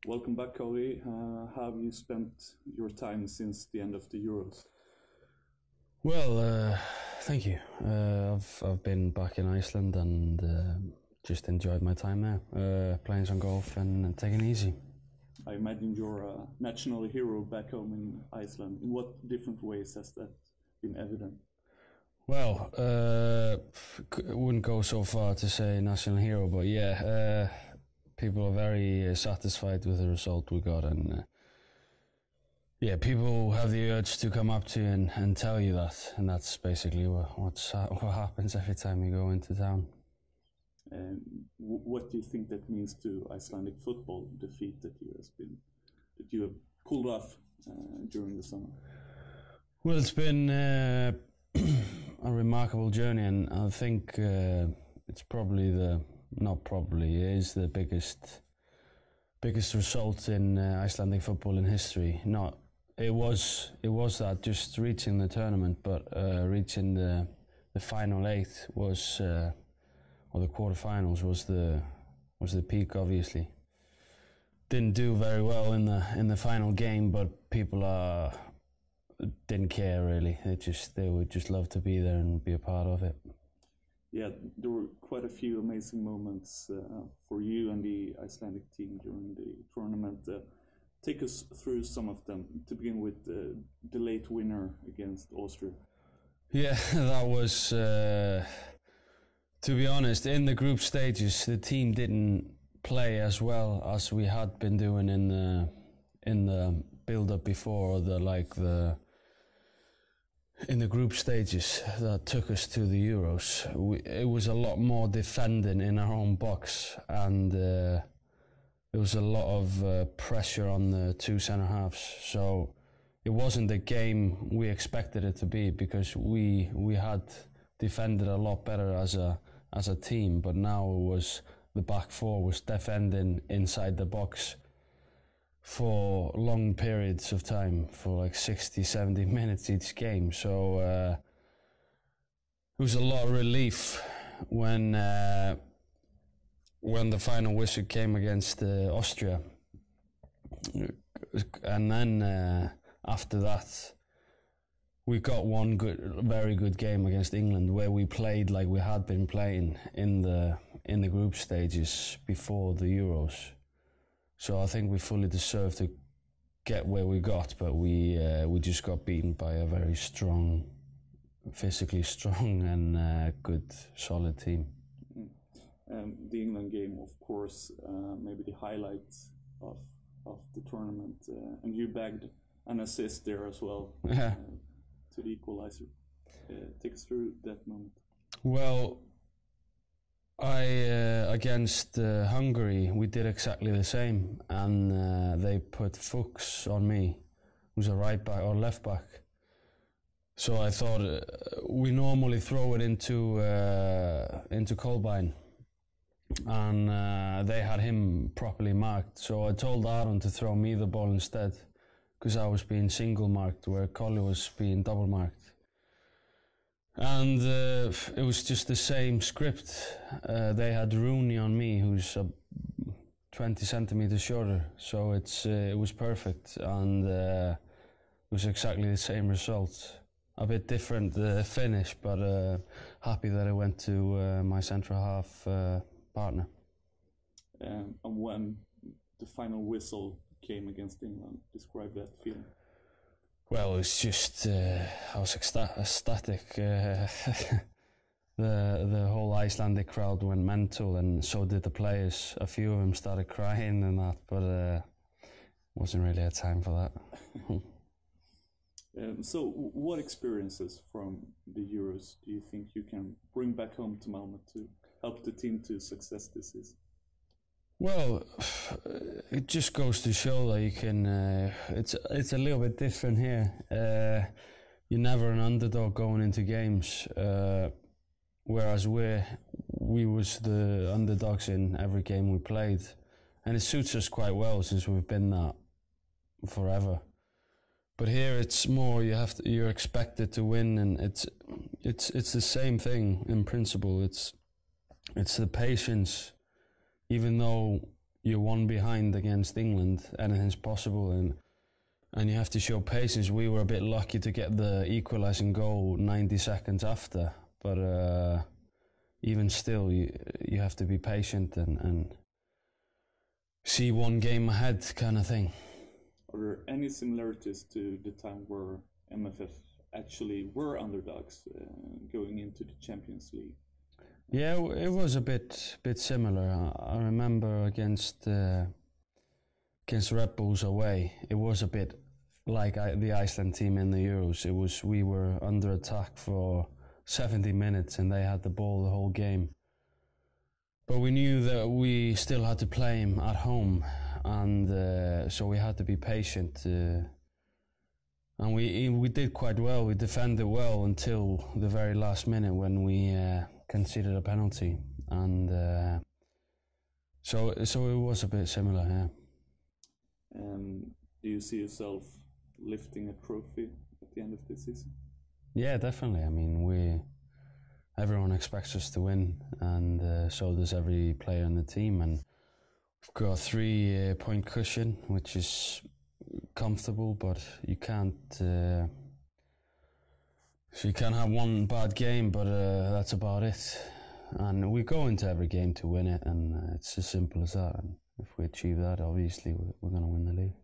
Welcome back, Kári. How have you spent your time since the end of the Euros? Well, thank you. I've been back in Iceland and just enjoyed my time there, playing some golf and taking it easy. I imagine you're a national hero back home in Iceland. In what different ways has that been evident? Well, I wouldn't go so far to say national hero, but yeah, people are very satisfied with the result we got, and yeah, people have the urge to come up to you and tell you that, and that's basically what happens every time you go into town. What do you think that means to Icelandic football, the feat that you have pulled off during the summer? Well, it's been a remarkable journey, and I think it's probably it is the biggest result in Icelandic football in history. It was that just reaching the tournament, but reaching the final eight was, or the quarterfinals was the peak. Obviously, didn't do very well in the final game, but people didn't care really. They would just love to be there and be a part of it. Yeah, there were quite a few amazing moments for you and the Icelandic team during the tournament. Take us through some of them, to begin with the late winner against Austria. Yeah, that was, to be honest, in the group stages, the team didn't play as well as we had been doing in the build-up before, in the group stages that took us to the Euros. It was a lot more defending in our own box, and there was a lot of pressure on the two centre-halves. So it wasn't the game we expected it to be, because we had defended a lot better as a team, but now it was the back four was defending inside the box for long periods of time, for like 60, 70 minutes each game. So it was a lot of relief when the final whistle came against Austria. And then after that, we got one very good game against England, where we played like we had been playing in the group stages before the Euros. So I think we fully deserved to get where we got, but we just got beaten by a very strong, physically strong and good, solid team. The England game, of course, maybe the highlight of the tournament, and you bagged an assist there as well to the equalizer. Take us through that moment. Well, against Hungary, we did exactly the same, and they put Fuchs on me, who's a right back or left back. So I thought we normally throw it into Kolbeinn, and they had him properly marked. So I told Aron to throw me the ball instead, because I was being single marked where Colli was being double marked. And it was just the same script. They had Rooney on me, who's 20 centimeters shorter, so it was perfect, and it was exactly the same result. A bit different finish, but happy that it went to my central half partner. And when the final whistle came against England, describe that feeling. Well, it was just, I was ecstatic. The whole Icelandic crowd went mental, and so did the players. A few of them started crying and that, but wasn't really a time for that. So what experiences from the Euros do you think you can bring back home to Malmö to help the team to success this season? Well, it just goes to show that you can. It's a little bit different here. You're never an underdog going into games, whereas we was the underdogs in every game we played, and it suits us quite well since we've been that forever. But here it's more you're expected to win, and it's the same thing in principle. It's the patience. Even though you're one behind against England, anything's possible, and you have to show patience. We were a bit lucky to get the equalising goal 90 seconds after, but even still, you have to be patient and see one game ahead, kind of thing. Are there any similarities to the time where MFF actually were underdogs going into the Champions League? Yeah, it was a bit similar. I remember against Red Bulls away, it was a bit like the Iceland team in the Euros. We were under attack for 70 minutes and they had the ball the whole game. But we knew that we still had to play him at home, and so we had to be patient. And we did quite well. We defended well until the very last minute when we conceded a penalty, and so it was a bit similar. Yeah. Do you see yourself lifting a trophy at the end of the season? Yeah, definitely. I mean, everyone expects us to win, and so does every player in the team. And we've got a 3-point cushion, which is comfortable, but you can't. So you can't have one bad game, but that's about it. And we go into every game to win it, and it's as simple as that. And if we achieve that, obviously we're going to win the league.